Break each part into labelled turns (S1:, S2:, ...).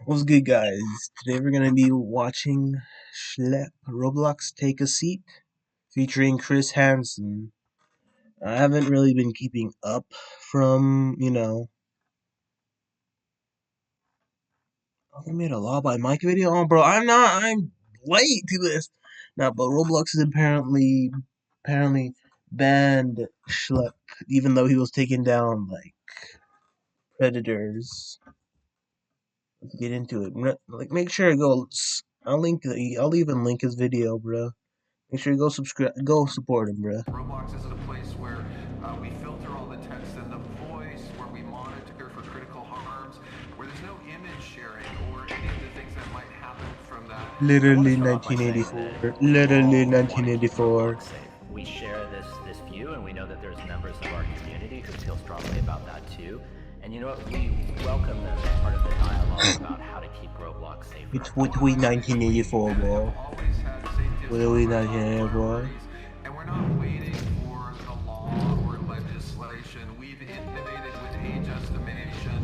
S1: What's good, guys? Today we're gonna be watching Schleps Roblox Take a Seat featuring Chris Hansen. I haven't really been keeping up from, I made a Law by Mike video. Oh, bro, I'm late to this. Now, but Roblox is apparently banned Schlep, even though he was taking down, like, predators. Let's get into it. Like, make sure to go. I'll even link his video, bro. Make sure you go subscribe, go support him, bro.
S2: Roblox isn't a place where we filter all the text and the voice, where we monitor for critical harms, where there's no image sharing or any of the things that might happen from that.
S1: Literally 1984. Literally 1984.
S3: We share this view, and we know that there's members of our community who feel strongly about that too. And you know what? We welcome them as part of the dialogue about how to keep Roblox safe.
S1: It's between 1984, bro. Literally 1984.
S2: And we're not waiting for the law or legislation. We've innovated with age estimation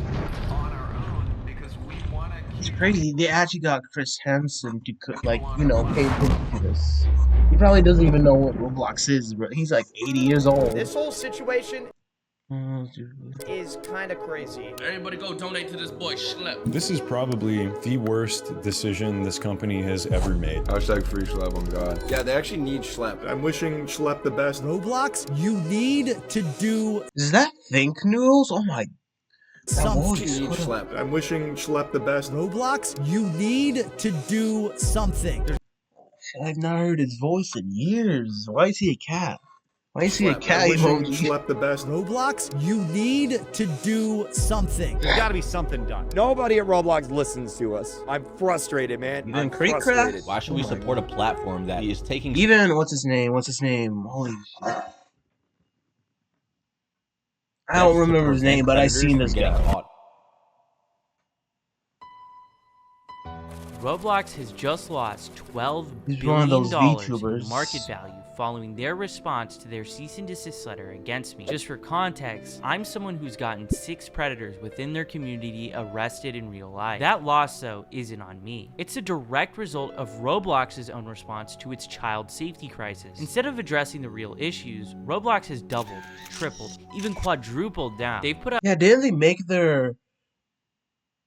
S2: on our own because we want to keep...
S1: It's crazy. They actually got Chris Hansen to, like, pay attention to this. He probably doesn't even know what Roblox is, bro. He's like 80 years old.
S4: This whole situation is kind of crazy.
S5: Everybody go donate to this boy Schleps.
S6: This is probably the worst decision this company has ever made.
S7: Hashtag free Schlep on God. Yeah, they actually need Schlep.
S8: I'm wishing Schlep the best. Roblox, you need to do...
S1: Is that Think Noodles? Oh my...
S8: something.
S7: Need Schlep.
S8: I'm wishing Schlep the best. Roblox, you need to do something.
S1: I've not heard his voice in years. Why is he a cat? Why is he a cat
S8: I'm wishing
S1: emoji?
S8: Schlep the best. Roblox, you need to do something.
S4: There's got to be something done. Nobody at Roblox listens to us. I'm frustrated, man.
S1: You didn't creep crap?
S9: Why should we support a platform that is taking...
S1: Even, what's his name? Holy shit. I don't remember his name, but I seen this guy.
S9: Caught.
S10: Roblox has just lost $12
S1: He's one of those
S10: billion
S1: VTubers.
S10: in market value following their response to their cease and desist letter against me. Just for context, I'm someone who's gotten 6 predators within their community arrested in real life. That loss, though, isn't on me. It's a direct result of Roblox's own response to its child safety crisis. Instead of addressing the real issues, Roblox has doubled, tripled, even quadrupled down. They've put out
S1: Didn't they make their...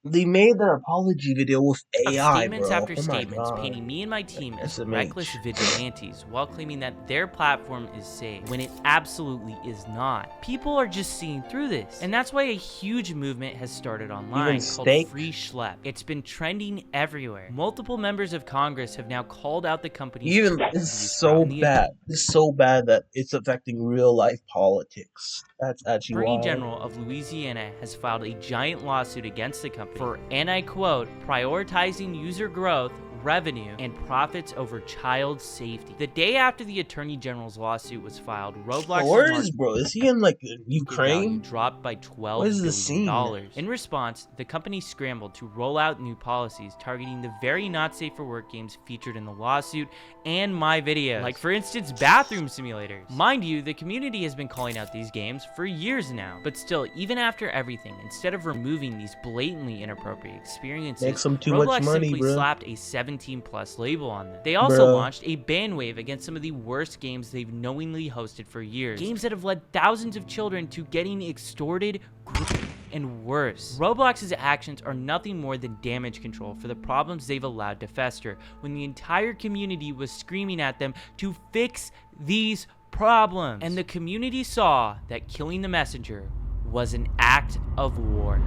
S1: They made their apology video with AI,
S10: statements
S1: bro.
S10: after
S1: Oh my
S10: statements
S1: God.
S10: painting me and my team as
S1: SMH.
S10: reckless vigilantes while claiming that their platform is safe when it absolutely is not. People are just seeing through this, and that's why a huge movement has started online called Free Schlep. It's been trending everywhere. Multiple members of Congress have now called out the company's
S1: It's so bad. It's so bad that it's affecting real life politics. That's actually
S10: Attorney
S1: why.
S10: General of Louisiana has filed a giant lawsuit against the company for, and I quote, prioritizing user growth, revenue, and profits over child safety. The day after the Attorney General's lawsuit was filed, Roblox's
S1: Where is bro? Is he in like Ukraine?
S10: Dropped by $12
S1: What is the scene?
S10: billion. In response, the company scrambled to roll out new policies targeting the very not safe for work games featured in the lawsuit and my videos. Like, for instance, bathroom simulators. Mind you, the community has been calling out these games for years now. But still, even after everything, instead of removing these blatantly inappropriate experiences,
S1: Makes them too
S10: Roblox
S1: much money,
S10: simply
S1: bro.
S10: slapped a 17+ label on them. They also launched a ban wave against some of the worst games they've knowingly hosted for years. Games that have led thousands of children to getting extorted, and worse. Roblox's actions are nothing more than damage control for the problems they've allowed to fester when the entire community was screaming at them to fix these problems. And the community saw that killing the messenger was an act of war.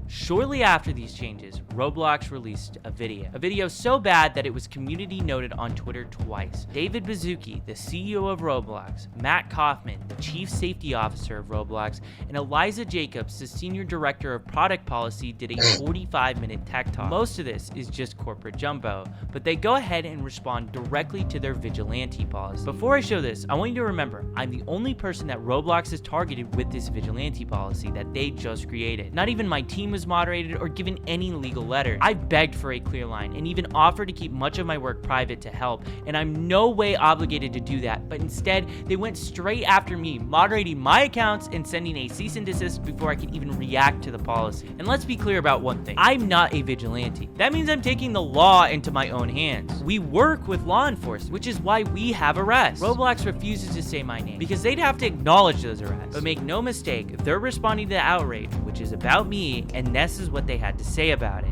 S10: Shortly after these changes, Roblox released a video so bad that it was community noted on Twitter twice. David Baszucki, the CEO of Roblox, Matt Kaufman, the Chief Safety Officer of Roblox, and Eliza Jacobs, the Senior Director of Product Policy, did a 45-minute tech talk. Most of this is just corporate jumbo, but they go ahead and respond directly to their vigilante policy. Before I show this, I want you to remember, I'm the only person that Roblox has targeted with this vigilante policy that they just created. Not even my team was moderated or given any legal letter. I've begged for a clear line and even offered to keep much of my work private to help, and I'm no way obligated to do that, but instead they went straight after me, moderating my accounts and sending a cease and desist before I could even react to the policy. And let's be clear about one thing. I'm not a vigilante. That means I'm taking the law into my own hands. We work with law enforcement, which is why we have arrests. Roblox refuses to say my name because they'd have to acknowledge those arrests. But make no mistake, they're responding to the outrage, which is about me, and this is what they had to say about it.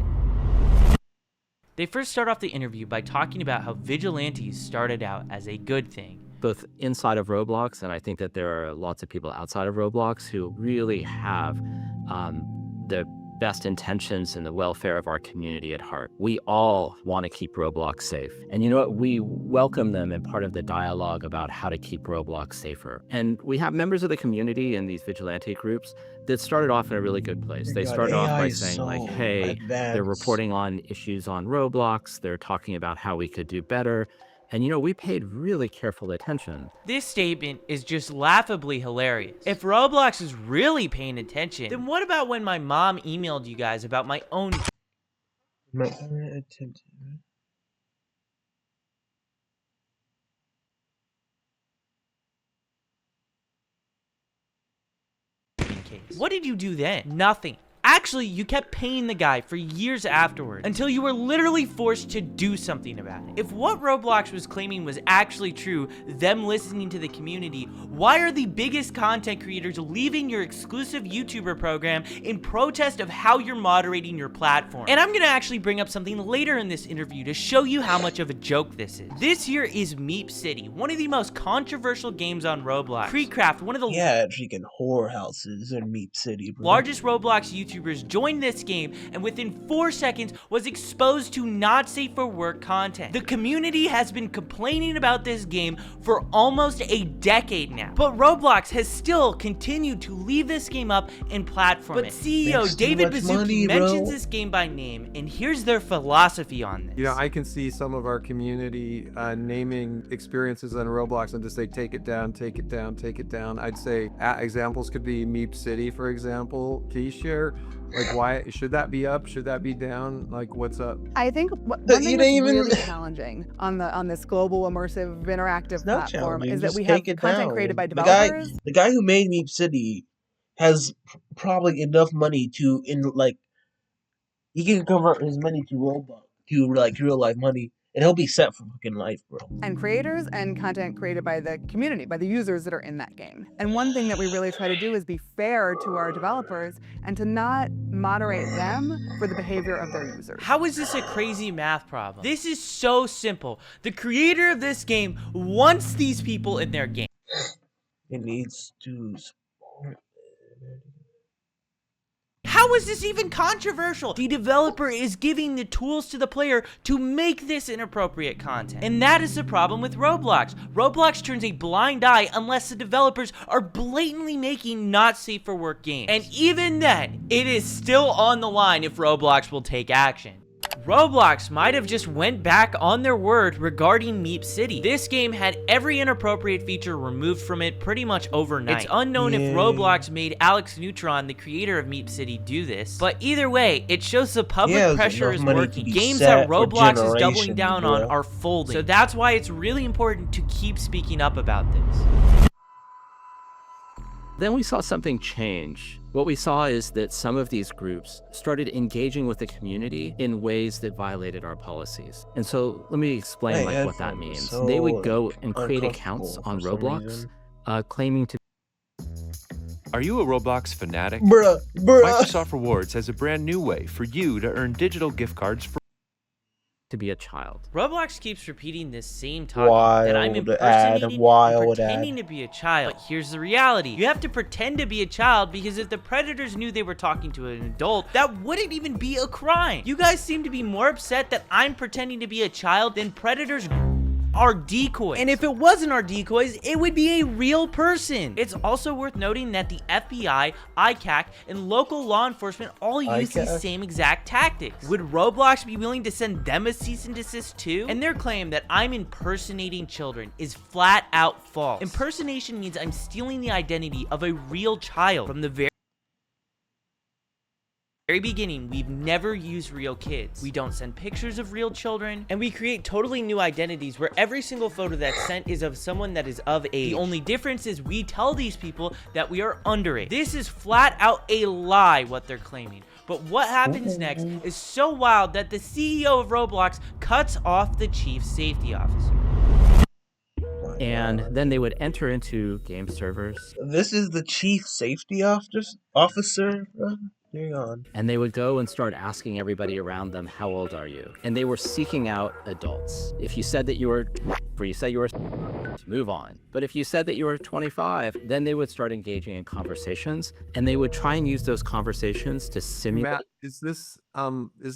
S10: They first start off the interview by talking about how vigilantes started out as a good thing.
S3: Both inside of Roblox, and I think that there are lots of people outside of Roblox who really have the best intentions and the welfare of our community at heart. We all want to keep Roblox safe. And you know what? We welcome them in part of the dialogue about how to keep Roblox safer. And we have members of the community in these vigilante groups that started off in a really good place. They started off by saying like, hey, they're reporting on issues on Roblox. They're talking about how we could do better. And you know, we paid really careful attention.
S10: This statement is just laughably hilarious. If Roblox is really paying attention, then what about when my mom emailed you guys about my own case? What did you do then? Nothing. Actually, you kept paying the guy for years afterward until you were literally forced to do something about it. If what Roblox was claiming was actually true, them listening to the community, why are the biggest content creators leaving your exclusive YouTuber program in protest of how you're moderating your platform? And I'm gonna actually bring up something later in this interview to show you how much of a joke this is. This here is Meep City, one of the most controversial games on Roblox. Creecraft, one of the
S1: freaking whorehouses in Meep City, bro.
S10: Largest Roblox YouTubers joined this game and within 4 seconds was exposed to not safe for work content. The community has been complaining about this game for almost a decade now, but Roblox has still continued to leave this game up and platform it. But CEO David Baszucki mentions this game by name, and here's their philosophy on this.
S11: You know, I can see some of our community naming experiences on Roblox and just say, take it down, take it down, take it down. I'd say examples could be Meep City, for example. T-share. Like, why should that be up? Should that be down? Like, what's up?
S12: I think one thing that's really challenging on this global immersive interactive platform is that we have content created by developers.
S1: The guy who made Meep City has probably enough money to he can convert his money to Robux to like real life money. And he'll be set for fucking life, bro.
S12: And creators and content created by the community, by the users that are in that game. And one thing that we really try to do is be fair to our developers and to not moderate them for the behavior of their users.
S10: How is this a crazy math problem? This is so simple. The creator of this game wants these people in their game.
S1: It needs to support.
S10: How is this even controversial? The developer is giving the tools to the player to make this inappropriate content. And that is the problem with Roblox. Roblox turns a blind eye unless the developers are blatantly making not safe for work games. And even then, it is still on the line if Roblox will take action. Roblox might have just went back on their word regarding Meep City. This game had every inappropriate feature removed from it pretty much overnight. It's unknown if Roblox made Alex Neutron, the creator of Meep City, do this, but either way, it shows the public pressure is working. Games that Roblox is doubling down on are folding. So that's why it's really important to keep speaking up about this.
S3: Then we saw something change. What we saw is that some of these groups started engaging with the community in ways that violated our policies. And so let me explain what that means. They would go and create accounts on Roblox claiming to...
S13: Are you a Roblox fanatic?
S1: Bruh.
S13: Microsoft Rewards has a brand new way for you to earn digital gift cards for
S3: to be a child.
S10: Roblox keeps repeating this same topic that I'm impersonating and pretending to be a child. But here's the reality. You have to pretend to be a child because if the predators knew they were talking to an adult, that wouldn't even be a crime. You guys seem to be more upset that I'm pretending to be a child than predators are decoys. And if it wasn't our decoys, it would be a real person. It's also worth noting that the FBI, ICAC, and local law enforcement all use these same exact tactics. Would Roblox be willing to send them a cease and desist too? And their claim that I'm impersonating children is flat out false. Impersonation means I'm stealing the identity of a real child from the very very beginning, we've never used real kids. We don't send pictures of real children, and we create totally new identities where every single photo that's sent is of someone that is of age. The only difference is we tell these people that we are underage. This is flat out a lie, what they're claiming. But what happens next is so wild that the CEO of Roblox cuts off the chief safety officer.
S3: And then they would enter into game servers.
S1: This is the chief safety officer? Hang on.
S3: And they would go and start asking everybody around them, how old are you? And they were seeking out adults. If you said that you were, move on. But if you said that you were 25, then they would start engaging in conversations, and they would try and use those conversations to simulate.
S11: Matt, is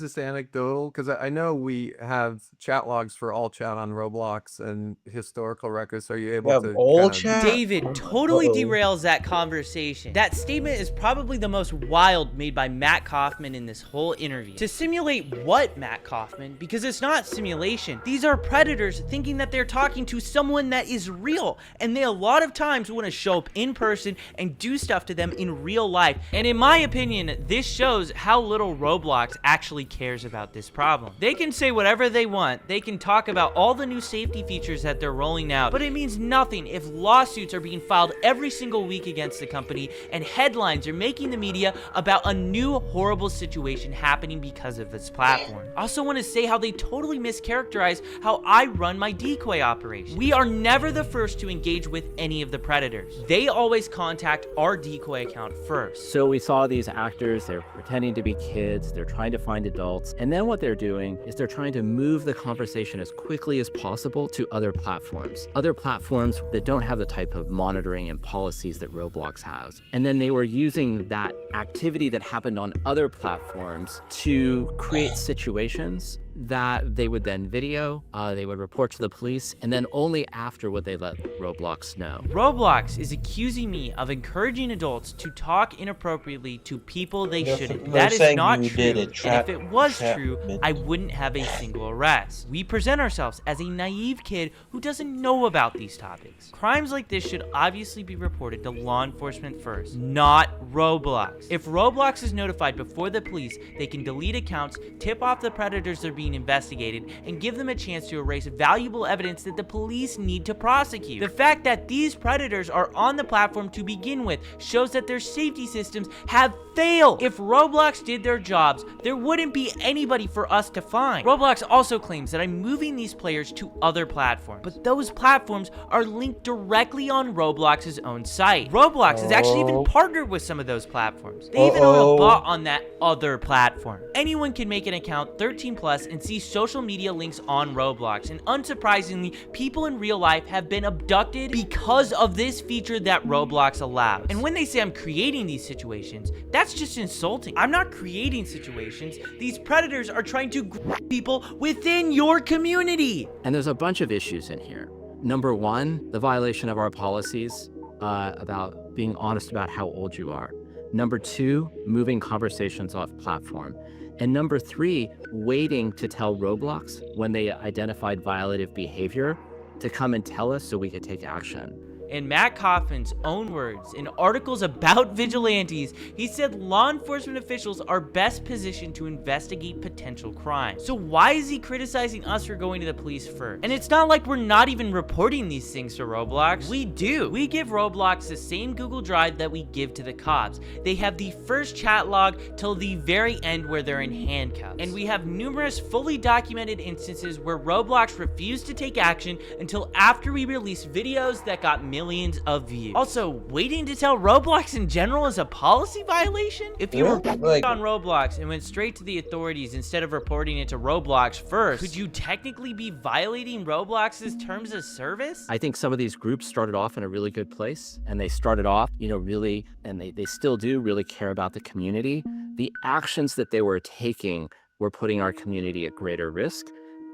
S11: this anecdotal? Because I know we have chat logs for all chat on Roblox and historical records. Are you able to
S1: all chat?
S10: David totally derails that conversation. That statement is probably the most wild made by Matt Kaufman in this whole interview. To simulate what, Matt Kaufman? Because it's not simulation. These are predators thinking that they're talking to someone that is real, and they a lot of times want to show up in person and do stuff to them in real life. And in my opinion, this shows how little Roblox actually cares about this problem. They can say whatever they want. They can talk about all the new safety features that they're rolling out, but it means nothing if lawsuits are being filed every single week against the company and headlines are making the media about a new horrible situation happening because of this platform. I also want to say how they totally mischaracterize how I run my decoy operation. We are never the first to engage with any of the predators. They always contact our decoy account first.
S3: So we saw these actors, they're pretending to be kids, they're trying to find adults, and then what they're doing is they're trying to move the conversation as quickly as possible to other platforms that don't have the type of monitoring and policies that Roblox has. And then they were using that activity that happened on other platforms to create situations that they would then video, they would report to the police, and then only after would they let Roblox know.
S10: Roblox is accusing me of encouraging adults to talk inappropriately to people they shouldn't. That is not true, and if it was true, I wouldn't have a single arrest. We present ourselves as a naive kid who doesn't know about these topics. Crimes like this should obviously be reported to law enforcement first, not Roblox. If Roblox is notified before the police, they can delete accounts, tip off the predators they're being investigated, and give them a chance to erase valuable evidence that the police need to prosecute. The fact that these predators are on the platform to begin with shows that their safety systems have failed. If Roblox did their jobs, there wouldn't be anybody for us to find. Roblox also claims that I'm moving these players to other platforms, but those platforms are linked directly on Roblox's own site. Roblox has actually even partnered with some of those platforms. They even own a bot on that other platform. Anyone can make an account 13 plus and see social media links on Roblox, and unsurprisingly, people in real life have been abducted because of this feature that Roblox allows. And when they say I'm creating these situations, that's just insulting. I'm not creating situations. These predators are trying to grab people within your community.
S3: And there's a bunch of issues in here. Number one, the violation of our policies about being honest about how old you are. Number two, moving conversations off platform. And number three, waiting to tell Roblox when they identified violative behavior to come and tell us so we could take action.
S10: In Matt Kaufman's own words, in articles about vigilantes, he said law enforcement officials are best positioned to investigate potential crimes. So why is he criticizing us for going to the police first? And it's not like we're not even reporting these things to Roblox. We do. We give Roblox the same Google Drive that we give to the cops. They have the first chat log till the very end where they're in handcuffs. And we have numerous fully documented instances where Roblox refused to take action until after we released videos that got millions of views. Also, waiting to tell Roblox in general is a policy violation? If you were on Roblox and went straight to the authorities instead of reporting it to Roblox first, could you technically be violating Roblox's terms of service?
S3: I think some of these groups started off in a really good place, and they started off, really, and they still do really care about the community. The actions that they were taking were putting our community at greater risk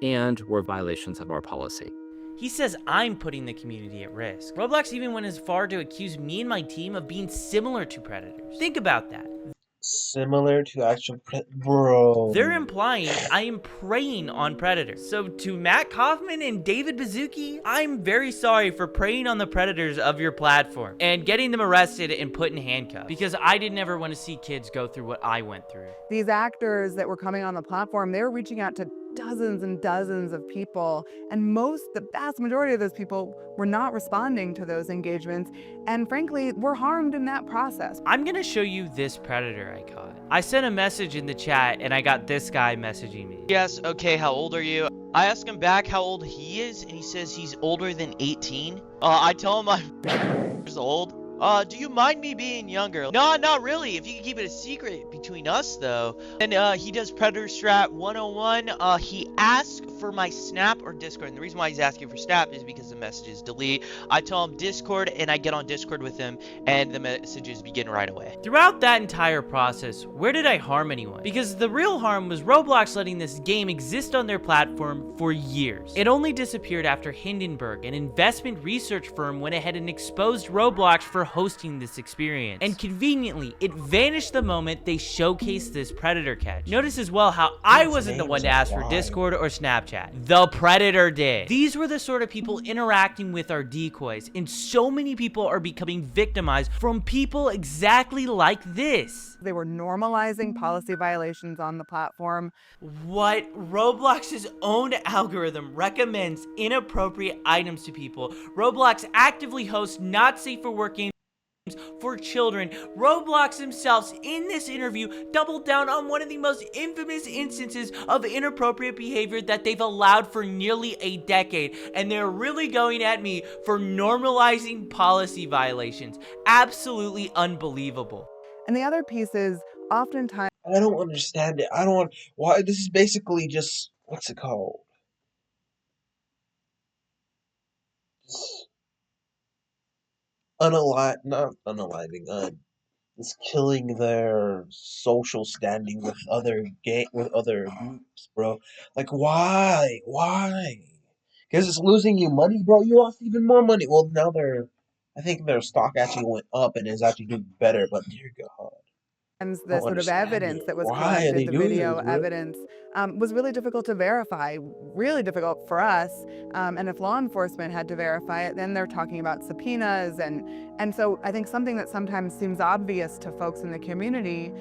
S3: and were violations of our policy.
S10: He says I'm putting the community at risk. Roblox even went as far to accuse me and my team of being similar to predators. Think about that.
S1: Similar to actual bro.
S10: They're implying I am preying on predators. So to Matt Kaufman and David Baszucki, I'm very sorry for preying on the predators of your platform and getting them arrested and put in handcuffs, because I didn't ever want to see kids go through what I went through.
S12: These actors that were coming on the platform, they were reaching out to dozens and dozens of people, and the vast majority of those people were not responding to those engagements, and frankly, were harmed in that process.
S10: I'm gonna show you this predator I caught. I sent a message in the chat and I got this guy messaging me.
S14: Yes, okay, how old are you? I asked him back how old he is, and he says he's older than 18. I tell him I'm years old. Do you mind me being younger? No, not really. If you can keep it a secret between us, though. And he does Predator Strat 101. He asked for my Snap or Discord. And the reason why he's asking for Snap is because the messages delete. I tell him Discord, and I get on Discord with him, and the messages begin right away.
S10: Throughout that entire process, where did I harm anyone? Because the real harm was Roblox letting this game exist on their platform for years. It only disappeared after Hindenburg, an investment research firm, went ahead and exposed Roblox for hosting this experience. And conveniently, it vanished the moment they showcased this predator catch. Notice as well how I wasn't the one to ask for Discord or Snapchat. The predator did. These were the sort of people interacting with our decoys, and so many people are becoming victimized from people exactly like this.
S12: They were normalizing policy violations on the platform.
S10: What? Roblox's own algorithm recommends inappropriate items to people. Roblox actively hosts not safe for work games for children. Roblox themselves in this interview doubled down on one of the most infamous instances of inappropriate behavior that they've allowed for nearly a decade, and they're really going at me for normalizing policy violations. Absolutely unbelievable.
S12: And the other piece is oftentimes
S1: I don't understand it. I don't why this is basically just what's it called? Not unaliving, it's killing their social standing with other groups, bro. Like why? Because it's losing you money, bro. You lost even more money. Well, now I think their stock actually went up and is actually doing better. But dear God.
S12: the sort of evidence that was collected, the video evidence, was really difficult to verify, really difficult for us. And if law enforcement had to verify it, then they're talking about subpoenas. And so I think something that sometimes seems obvious to folks in the community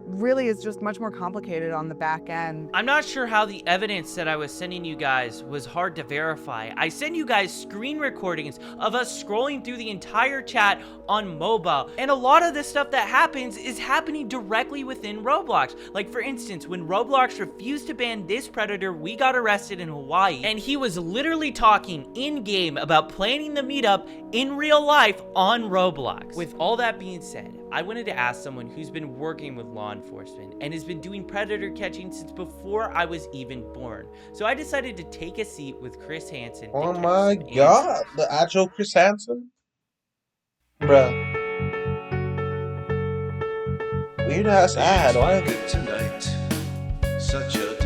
S12: really is just much more complicated on the back end.
S10: I'm not sure how the evidence that I was sending you guys was hard to verify. I sent you guys screen recordings of us scrolling through the entire chat on mobile. And a lot of the stuff that happens is happening directly within Roblox. Like for instance, when Roblox refused to ban this predator, we got arrested in Hawaii, and he was literally talking in-game about planning the meetup in real life on Roblox. With all that being said, I wanted to ask someone who's been working with law enforcement and has been doing predator catching since before I was even born. So I decided to take a seat with Chris Hansen.
S1: Oh my God, the actual Chris Hansen? Bruh. Weird ass ad. Why? Tonight. Such a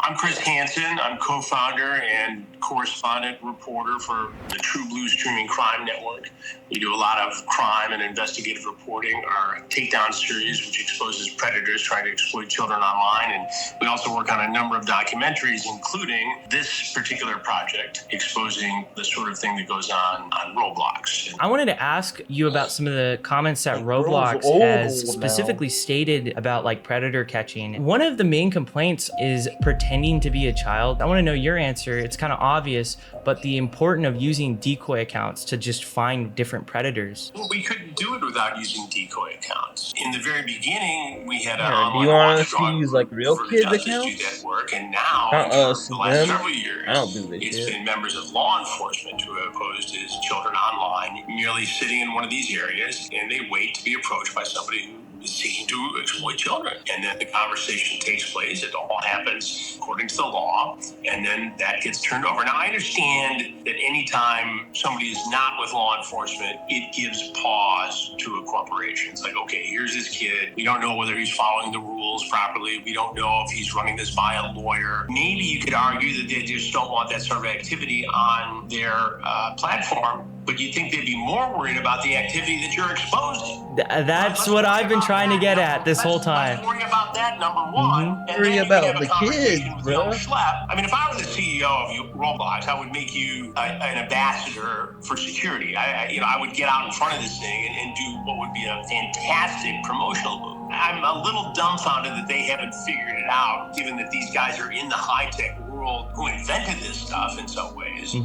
S15: I'm Chris Hansen. I'm co-founder and correspondent reporter for the True Blue Streaming Crime Network. We do a lot of crime and investigative reporting. Our Takedown series, which exposes predators trying to exploit children online. And we also work on a number of documentaries, including this particular project, exposing the sort of thing that goes on Roblox.
S10: I wanted to ask you about some of the comments that Roblox has specifically stated about like predator catching. One of the main complaints is pretending to be a child. I want to know your answer. It's kind of obvious, but the importance of using decoy accounts to just find different predators.
S15: Well, we couldn't do it without using decoy accounts. In the very beginning, we had
S1: do you want us to use like real kids accounts?
S15: Do that work, and now
S1: us,
S15: the last several years,
S1: I don't do this
S15: it's been members of law enforcement who have posed as children online, merely sitting in one of these areas, and they wait to be approached by somebody who is seeking to exploit children. And then the conversation takes place. It all happens according to the law, and then that gets turned over. Now, I understand that anytime somebody is not with law enforcement, it gives pause to a corporation. It's like, okay, here's this kid. We don't know whether he's following the rules properly. We don't know if he's running this by a lawyer. Maybe you could argue that they just don't want that sort of activity on their platform. But you'd think they'd be more worried about the activity that you're exposing.
S10: That's what I've been trying to get at this whole time.
S15: Let's worry about that, number one. And
S1: Worry
S15: then you
S1: about
S15: can have
S1: the
S15: a conversation
S1: kids,
S15: with
S1: bro.
S15: young Schlep. I mean, if I were the CEO of Roblox, I would make you an ambassador for security. I would get out in front of this thing and do what would be a fantastic promotional move. I'm a little dumbfounded that they haven't figured it out, given that these guys are in the high-tech world who invented this stuff in some ways.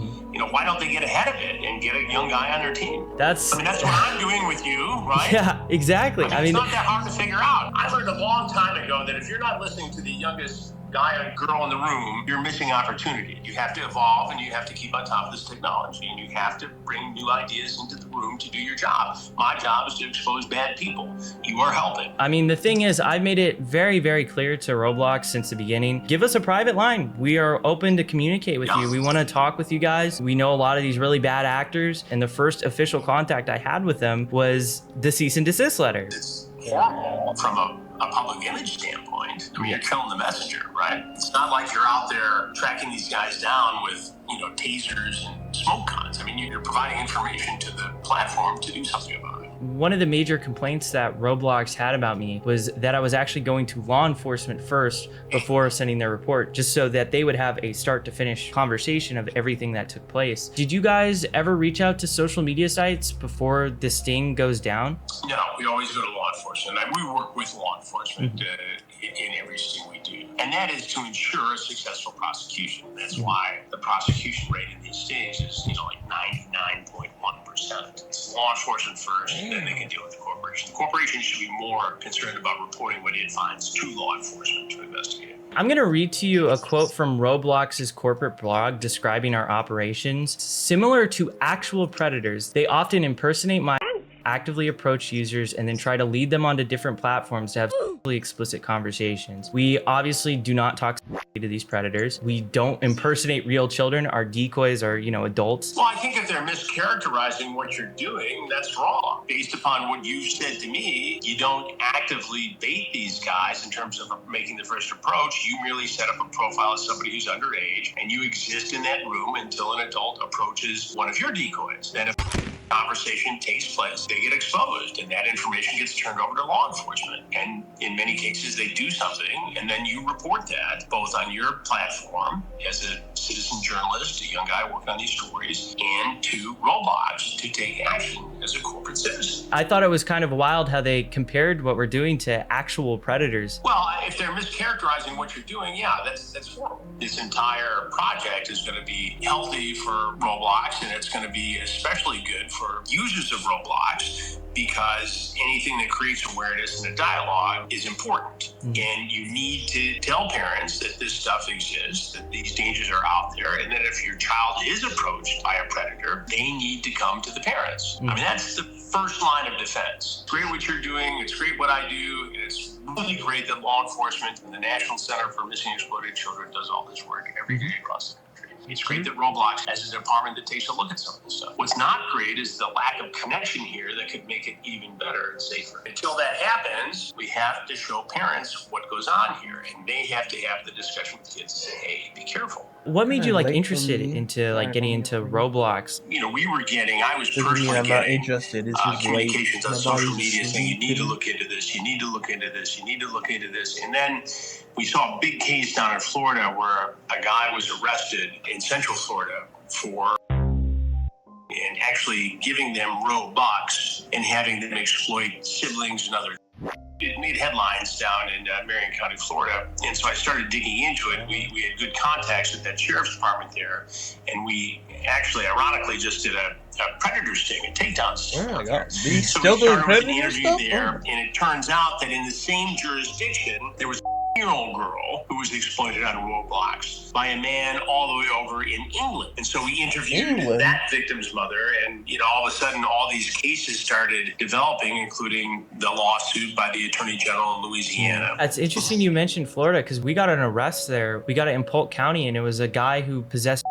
S15: Why don't they get ahead of it and get a young guy on their team?
S10: That's
S15: what I'm doing with you, right?
S10: Yeah, exactly. I mean,
S15: it's not that hard to figure out. I learned a long time ago that if you're not listening to the youngest guy or girl in the room, you're missing opportunity. You have to evolve and you have to keep on top of this technology and you have to bring new ideas into the room to do your job. My job is to expose bad people. You are helping.
S10: I mean, the thing is, I've made it very, very clear to Roblox since the beginning. Give us a private line. We are open to communicate with you. We want to talk with you guys. We know a lot of these really bad actors, and the first official contact I had with them was the cease and desist letter.
S15: It's horrible from a public image standpoint. I mean, you're killing the messenger, right? It's not like you're out there tracking these guys down with, tasers and smoke guns. I mean, you're providing information to the platform to do something about it.
S10: One of the major complaints that Roblox had about me was that I was actually going to law enforcement first before sending their report, just so that they would have a start to finish conversation of everything that took place. Did you guys ever reach out to social media sites before this sting goes down?
S15: No, we always go to law enforcement. We work with law enforcement in everything we do. And that is to ensure a successful prosecution. That's why the prosecution rate in these states is, like 99.1%. It's law enforcement first, and then they can deal with the corporation. The corporation should be more concerned about reporting what it finds to law enforcement to investigate.
S10: I'm going to read to you a quote from Roblox's corporate blog describing our operations. Similar to actual predators, they often impersonate actively approach users and then try to lead them onto different platforms to have explicit conversations. We obviously do not talk to these predators. We don't impersonate real children. Our decoys are, adults.
S15: Well, I think if they're mischaracterizing what you're doing, that's wrong. Based upon what you've said to me, you don't actively bait these guys in terms of making the first approach. You merely set up a profile as somebody who's underage, and you exist in that room until an adult approaches one of your decoys. Then if conversation takes place, they get exposed, and that information gets turned over to law enforcement. And in many cases, they do something, and then you report that both on your platform as a citizen journalist, a young guy working on these stories, and to Roblox to take action as a corporate citizen.
S10: I thought it was kind of wild how they compared what we're doing to actual predators.
S15: Well, if they're mischaracterizing what you're doing, yeah, that's horrible. This entire project is going to be healthy for Roblox, and it's going to be especially good for users of Roblox, because anything that creates awareness and a dialogue is important. And you need to tell parents that this stuff exists, that these dangers are out there, and that if your child is approached by a predator, they need to come to the parents. I mean, that's the first line of defense. It's great what you're doing. It's great what I do. And it's really great that law enforcement and the National Center for Missing and Exploited Children does all this work every day across the country. It's great that Roblox has a department that takes a look at some of this stuff. What's not great is the lack of connection here that could make it even better and safer. Until that happens, we have to show parents what goes on here, and they have to have the discussion with kids and say, hey, be careful.
S10: What made you interested into getting into Roblox?
S15: I was personally
S1: I'm not
S15: getting
S1: interested. It's just
S15: communications on
S1: late.
S15: social media saying you need to look into this, you need to look into this, you need to look into this. And then we saw a big case down in Florida where a guy was arrested in Central Florida for and actually giving them Robux and having them exploit siblings and other. It made headlines down in Marion County, Florida. And so I started digging into it. We had good contacts with that sheriff's department there. And we actually, ironically, just did a predator sting, a takedown sting.
S1: Oh my God.
S15: So
S1: Still
S15: we
S1: doing
S15: started with an
S1: predator
S15: interview
S1: stuff?
S15: there, and it turns out that in the same jurisdiction, there was a 10-year-old girl who was exploited on Roblox by a man all the way over in England. And so we interviewed that victim's mother, and all of a sudden, all these cases started developing, including the lawsuit by the Attorney General in Louisiana.
S10: It's interesting you mentioned Florida, because we got an arrest there. We got it in Polk County, and it was a guy who possessed.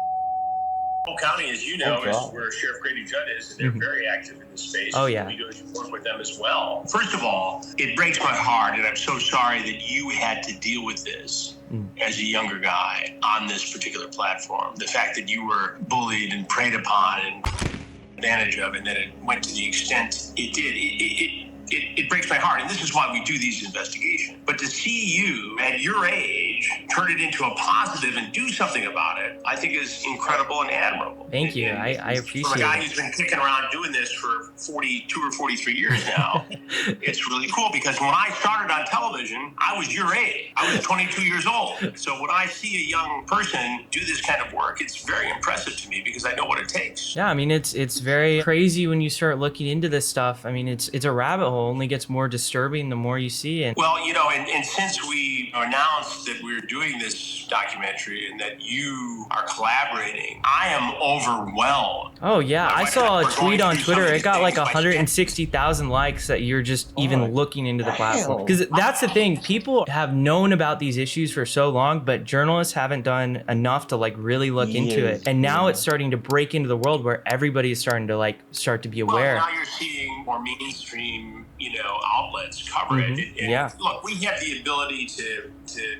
S15: Polk County, as you know, is where Sheriff Grady Judd is, and they're very active in this space.
S10: Oh, yeah.
S15: We do work with them as well. First of all, it breaks my heart, and I'm so sorry that you had to deal with this as a younger guy on this particular platform. The fact that you were bullied and preyed upon and advantage of and that it went to the extent it did. It breaks my heart, and this is why we do these investigations. But to see you at your age turn it into a positive and do something about it, I think is incredible and admirable.
S10: Thank you. I appreciate it.
S15: From a guy who's been kicking around doing this for 42 or 43 years now, it's really cool because when I started on television, I was your age. I was 22 years old. So when I see a young person do this kind of work, it's very impressive to me because I know what it takes.
S10: Yeah, I mean, it's very crazy when you start looking into this stuff. I mean, it's a rabbit hole. Only gets more disturbing the more you see. And
S15: well, you know, and since we announced that we're doing this documentary and that you are collaborating, I am overwhelmed.
S10: Oh yeah, I saw a tweet on Twitter. It got like 160,000 likes that you're just even looking into the platform. Because that's the thing, people have known about these issues for so long, but journalists haven't done enough to like really look into it. And now it's starting to break into the world where everybody is starting to like start to be aware.
S15: Well, now you're seeing more mainstream, you know, outlets cover it. And
S10: yeah.
S15: Look, we have the ability to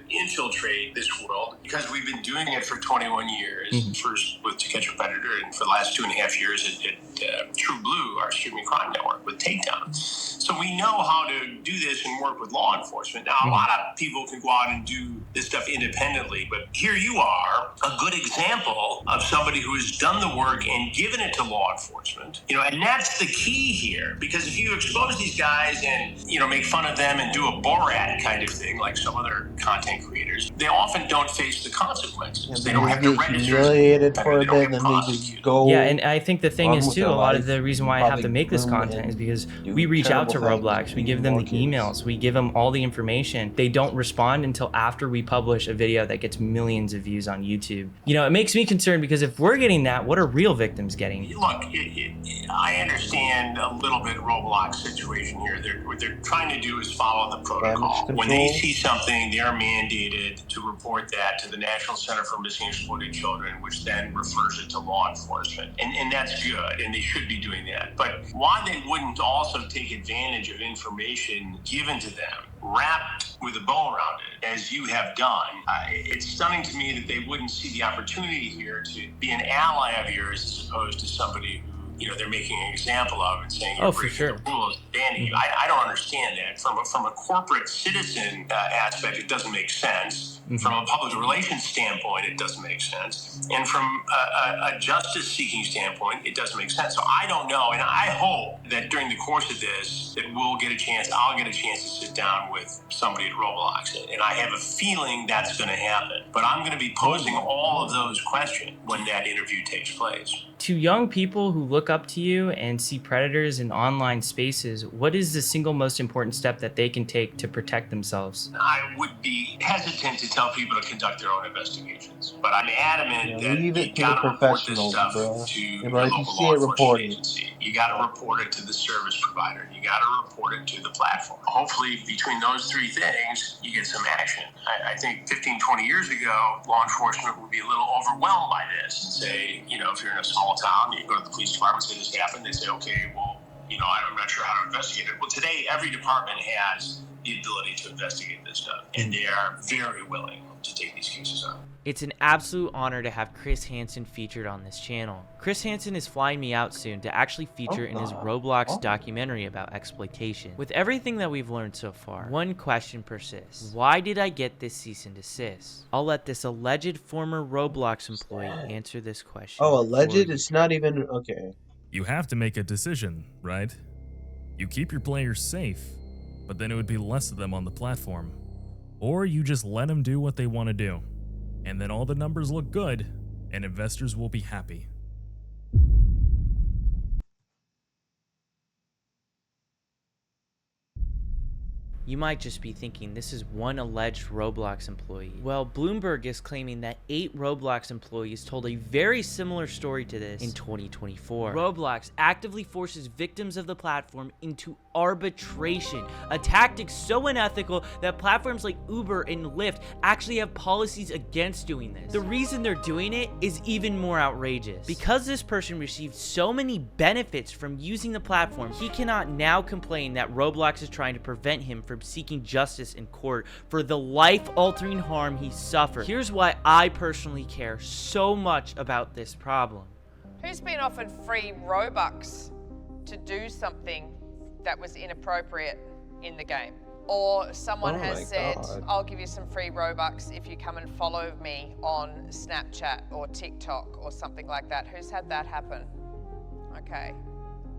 S15: infiltrate this world because we've been doing it for 21 years. First with To Catch a Predator, and for the last 2.5 years at True Blue, our streaming crime network, with Takedown. So we know how to do this and work with law enforcement. Now, a lot of people can go out and do this stuff independently, but here you are, a good example of somebody who has done the work and given it to law enforcement. You know, and that's the key here, because if you expose these guys and, you know, make fun of them and do a Borat kind of thing like some other content creators, they often don't face the consequences. They don't have to register.
S1: Humiliated for a bit, and then they just go.
S10: Yeah, and I think the thing is too, a lot of the reason why I have to make this content is because we reach out to Roblox, we give them the emails, we give them all the information. They don't respond until after we publish a video that gets millions of views on YouTube. You know, it makes me concerned because if we're getting that, what are real victims getting?
S15: Look, I understand a little bit Roblox situation here. What they're trying to do is follow the protocol. When they see something, they're mandated to report that to the National Center for Missing and Exploited Children, which then refers it to law enforcement. And that's good, and they should be doing that. But why they wouldn't also take advantage of information given to them, wrapped with a bow around it, as you have done, it's stunning to me that they wouldn't see the opportunity here to be an ally of yours as opposed to somebody who, you know, they're making an example of and saying,
S10: oh, for sure,
S15: the rules, banning you. I don't understand that. From a corporate citizen aspect, it doesn't make sense. From a public relations standpoint, it doesn't make sense. And from a justice-seeking standpoint, it doesn't make sense. So I don't know, and I hope that during the course of this, that I'll get a chance to sit down with somebody at Roblox. And I have a feeling that's going to happen. But I'm going to be posing all of those questions when that interview takes place.
S10: To young people who look up to you and see predators in online spaces, what is the single most important step that they can take to protect themselves?
S15: I would be hesitant to tell people to conduct their own investigations, but I'm adamant that you got to report this stuff to your local law enforcement agency. You got to report it to the service provider. You got to report it to the platform. Hopefully, between those three things, you get some action. I think 15, 20 years ago, law enforcement would be a little overwhelmed by this and say, you know, if you're in a small town, you go to the police department, say this happened, they say, okay, well, you know, I'm not sure how to investigate it. Well, today, every department has the ability to investigate this stuff, and they are very willing to take these cases on.
S10: It's an absolute honor to have Chris Hansen featured on this channel. Chris Hansen is flying me out soon to actually feature in his Roblox documentary about exploitation. With everything that we've learned so far, one question persists. Why did I get this cease and desist? I'll let this alleged former Roblox employee answer this question.
S1: Oh, alleged? It's not even... Okay.
S16: You have to make a decision, right? You keep your players safe, but then it would be less of them on the platform. Or you just let them do what they want to do. And then all the numbers look good, and investors will be happy.
S10: You might just be thinking this is one alleged Roblox employee. Well, Bloomberg is claiming that 8 Roblox employees told a very similar story to this in 2024. Roblox actively forces victims of the platform into arbitration, a tactic so unethical that platforms like Uber and Lyft actually have policies against doing this. The reason they're doing it is even more outrageous. Because this person received so many benefits from using the platform, he cannot now complain that Roblox is trying to prevent him from seeking justice in court for the life-altering harm he suffered. Here's why I personally care so much about this problem.
S17: Who's been offered free Robux to do something that was inappropriate in the game? Or someone
S11: Oh
S17: has
S11: my
S17: said,
S11: God.
S17: I'll give you some free Robux if you come and follow me on Snapchat or TikTok or something like that. Who's had that happen? Okay,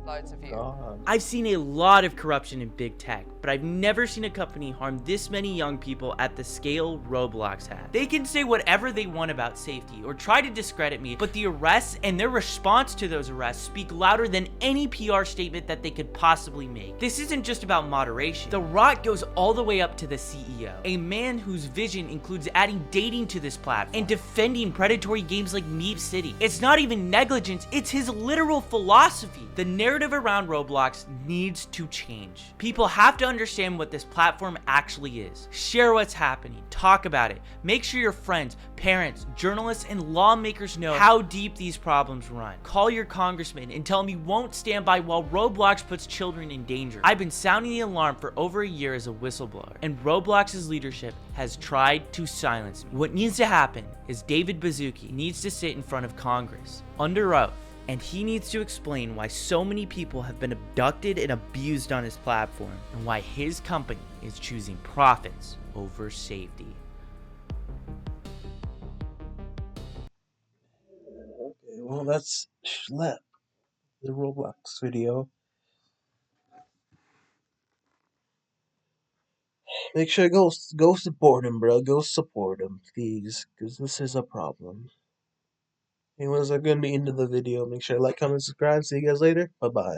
S17: loads of you.
S11: God.
S10: I've seen a lot of corruption in big tech, but I've never seen a company harm this many young people at the scale Roblox has. They can say whatever they want about safety or try to discredit me, but the arrests and their response to those arrests speak louder than any PR statement that they could possibly make. This isn't just about moderation. The rot goes all the way up to the CEO, a man whose vision includes adding dating to this platform and defending predatory games like Meep City. It's not even negligence, it's his literal philosophy. The narrative around Roblox needs to change. People have to understand what this platform actually is. Share what's happening, talk about it, make sure your friends, parents, journalists, and lawmakers know how deep these problems run. Call your congressman and tell him he won't stand by while Roblox puts children in danger. I've been sounding the alarm for over a year as a whistleblower, and Roblox's leadership has tried to silence me. What needs to happen is David Baszucki needs to sit in front of Congress under oath, and he needs to explain why so many people have been abducted and abused on his platform, and why his company is choosing profits over safety.
S1: Okay, well, that's Schlep, the Roblox video. Make sure to go support him, bro. Go support him, please, because this is a problem. Anyways, I'm gonna be into the video. Make sure to like, comment, subscribe. See you guys later. Bye bye.